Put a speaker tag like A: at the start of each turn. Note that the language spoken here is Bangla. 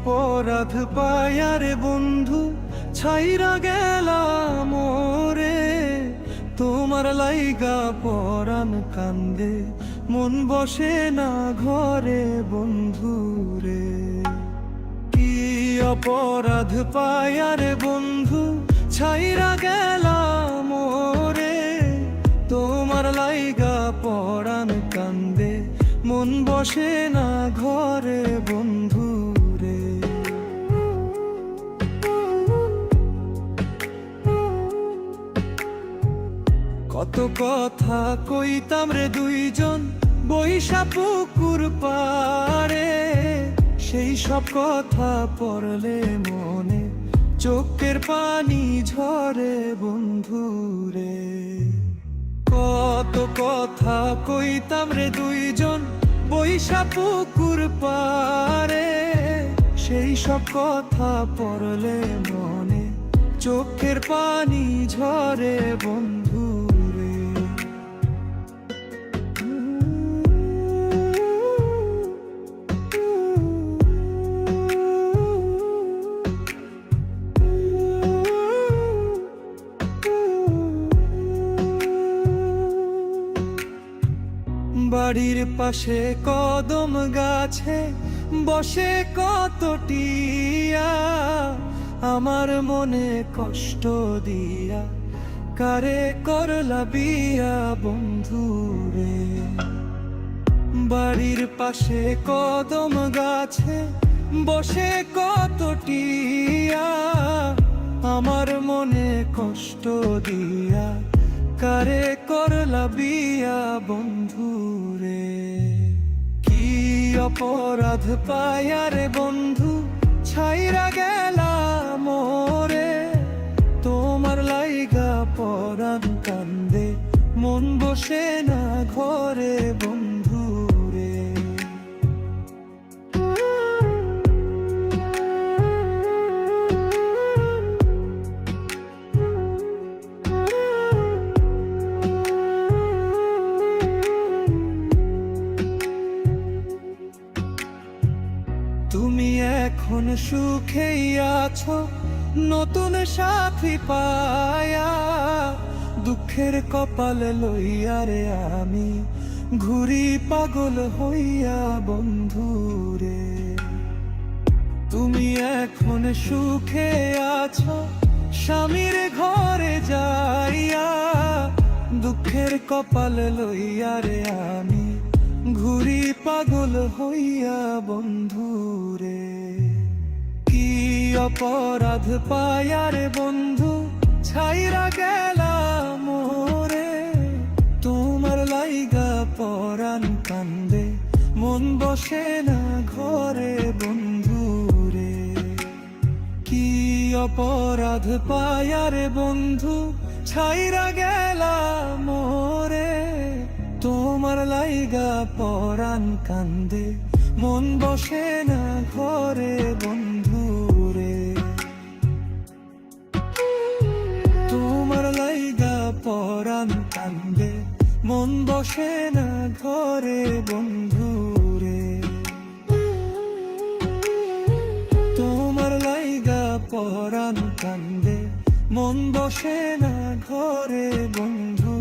A: অপরাধ পায়ারে বন্ধু ছাইরা গেলাম মোরে, তোমার লাইগা পরাণ কান্দে, মন বসে না ঘরে বন্ধু রে। কি অপরাধ পায়ারে বন্ধু ছাইরা গেলাম মোরে, তোমার লাইগা পরাণ কান্দে, মন বসে না ঘরে বন্ধু রে। কত কথা কইতাম রে দুইজন বৈশা পুকুর পারে, সেই সব কথা পড়লে মনে চোখের পানি ঝরে বন্ধু রে। কত কথা কইতাম রে দুইজন বৈশা পুকুর পারে, সেই সব কথা পড়লে মনে চোখের পানি ঝরে বন্ধু রে। বাড়ির পাশে কদম গাছে বসে কত টিয়া, আমার মনে কষ্ট দিয়া কারে করলা বিয়া বন্ধু রে। বাড়ির পাশে কদম গাছে বসে কত টিয়া, আমার মনে কষ্ট দিয়া কারে করলা বিয়া বন্ধু রে। কি অপরাধ পায়ারে বন্ধু ছাইরা গেলা মোরে, তোমার লাইগা পরাণ কান্দে, মন বসে না ঘরে বন্ধু রে। তুমি এখন সুখেই আছো নতুন সাথী পায়া, দুঃখের কপাল লইয়া রে আমি ঘুরি পাগল হইয়া বন্ধু রে। তুমি এখন সুখে আছো স্বামীর ঘরে যাইয়া, দুঃখের কপাল লইয়া রে আমি ঘুরি পাগল হইয়া বন্ধু রে। কি অপরাধ পায়ারে বন্ধু ছাইরা গেলা মোরে, তোমার লাইগা পরাণ কান্দে, মন বসে না ঘরে বন্ধু রে। কি অপরাধ পায়ারে বন্ধু ছাইরা গেলা মোরে, তোমার লাইগা পরাণ কান্দে, মন বসে না ঘরে বন্ধু রে। তোমার লাইগা পরাণ কান্দে, মন বসে না ঘরে বন্ধু রে। তোমার লাইগা পরাণ কান্দে, মন বসে না ঘরে বন্ধু।